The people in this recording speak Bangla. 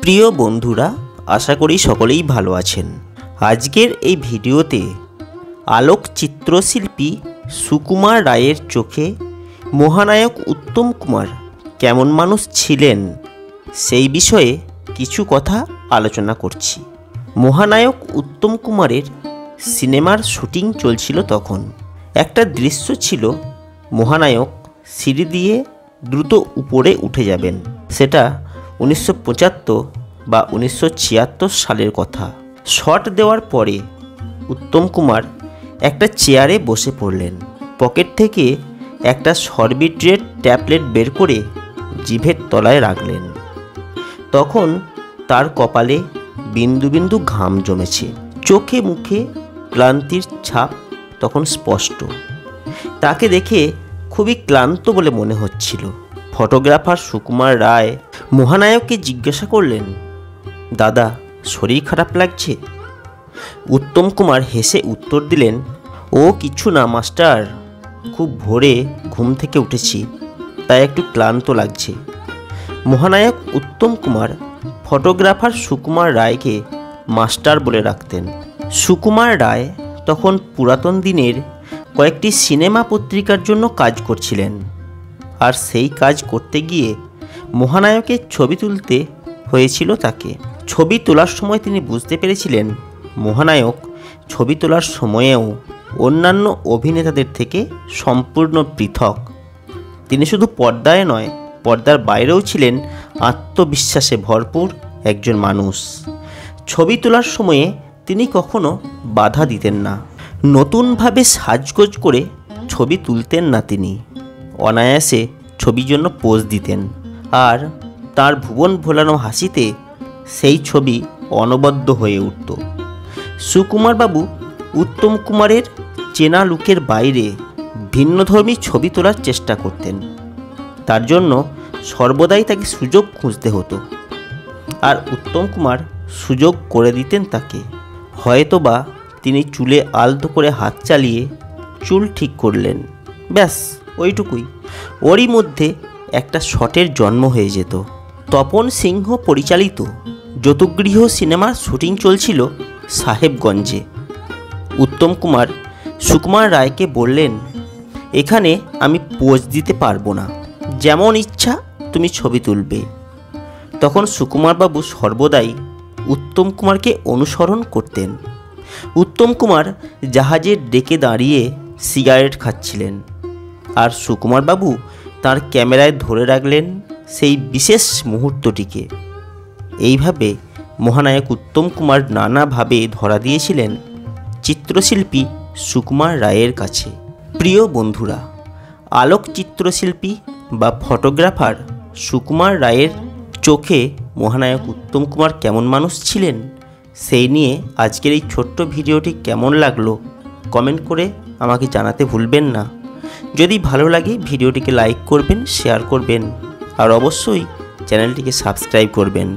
প্রিয় বন্ধুরা, আশা করি সকলেই ভালো আছেন। আজকের এই ভিডিওতে আলোক চিত্রশিল্পী সুকুমার রায়ের চোখে মহানায়ক উত্তম কুমার কেমন মানুষ ছিলেন সেই বিষয়ে কিছু কথা আলোচনা করছি। মহানায়ক উত্তম কুমারের সিনেমার শুটিং চলছিল তখন। একটা দৃশ্য ছিল মহানায়ক সিঁড়ি দিয়ে দ্রুত উপরে উঠে যাবেন। সেটা 1975 বা 1976 সালের কথা। শট দেওয়ার পরে উত্তম কুমার একটা চেয়ারে বসে পড়লেন। পকেট থেকে একটা সরবিট্রেট ট্যাবলেট বের করে জিভের তলায় রাখলেন। তখন তার কপালে বিন্দু বিন্দু ঘাম জমেছে, চোখে মুখে ক্লান্তির ছাপ তখন স্পষ্ট। তাকে দেখে খুবই ক্লান্ত বলে মনে হচ্ছিল। ফটোগ্রাফার সুকুমার রায় মহানায়ককে জিজ্ঞাসা করলেন, দাদা শরীর খারাপ লাগছে? উত্তম কুমার হেসে উত্তর দিলেন, ও কিছু না মাস্টার, খুব ভোরে ঘুম থেকে উঠেছি, তাই একটু ক্লান্ত লাগছে। মহানায়ক উত্তম কুমার ফটোগ্রাফার সুকুমার রায়কে মাস্টার বলে রাখতেন। সুকুমার রায় তখন পুরাতন দিনের কয়েকটি সিনেমা পত্রিকার জন্য কাজ করছিলেন। আর সেই কাজ করতে গিয়ে মহানায়কের ছবি তুলতে হয়েছিল তাকে। ছবি তোলার সময় তিনি বুঝতে পেরেছিলেন মহানায়ক ছবি তোলার সময়েও অন্যান্য অভিনেতাদের থেকে সম্পূর্ণ পৃথক। তিনি শুধু পর্দায় নয়, পর্দার বাইরেও ছিলেন আত্মবিশ্বাসে ভরপুর একজন মানুষ। ছবি তোলার সময়ে তিনি কখনো বাধা দিতেন না। নতুনভাবে সাজগোজ করে ছবি তুলতেন না। তিনি অনায়াসে ছবির জন্য পোজ দিতেন, আর তার ভুবন ভোলানো হাসিতে সেই ছবি অনবদ্য হয়ে উঠত। সুকুমারবাবু উত্তম কুমারের চেনা লুকের বাইরে ভিন্নধর্মী ছবি তোলার চেষ্টা করতেন। তার জন্য সর্বদাই তাকে সুযোগ খুঁজতে হতো, আর উত্তম কুমার সুযোগ করে দিতেন তাকে। হয়তোবা তিনি চুলে আলতো করে হাত চালিয়ে চুল ঠিক করলেন, ব্যাস ওইটুকুই। ওরই মধ্যে একটা শটের জন্ম হয়ে যেত। তপন সিংহ পরিচালিত যতুগৃহ সিনেমার শুটিং চলছিল সাহেবগঞ্জে। উত্তম কুমার সুকুমার রায়কে বললেন, এখানে আমি পোজ দিতে পারবো না, যেমন ইচ্ছা তুমি ছবি তুলবে। তখন সুকুমারবাবু সর্বদাই উত্তম কুমারকে অনুসরণ করতেন। উত্তম কুমার জাহাজের ডেকে দাঁড়িয়ে সিগারেট খাচ্ছিলেন, আর সুকুমারবাবু তার ক্যামেরায় ধরে রাখলেন সেই বিশেষ মুহূর্তটিকে। এইভাবে মহানায়ক উত্তম কুমার নানাভাবে ধরা দিয়েছিলেন চিত্রশিল্পী সুকুমার রায়ের কাছে। প্রিয় বন্ধুরা, আলোক চিত্রশিল্পী বা ফটোগ্রাফার সুকুমার রায়ের চোখে মহানায়ক উত্তম কুমার কেমন মানুষ ছিলেন সেই নিয়ে আজকের এই ছোট্ট ভিডিওটি কেমন লাগলো কমেন্ট করে আমাকে জানাতে ভুলবেন না। যদি ভালো লাগে ভিডিওটিকে লাইক করবেন, শেয়ার করবেন, আর অবশ্যই চ্যানেলটিকে সাবস্ক্রাইব করবেন।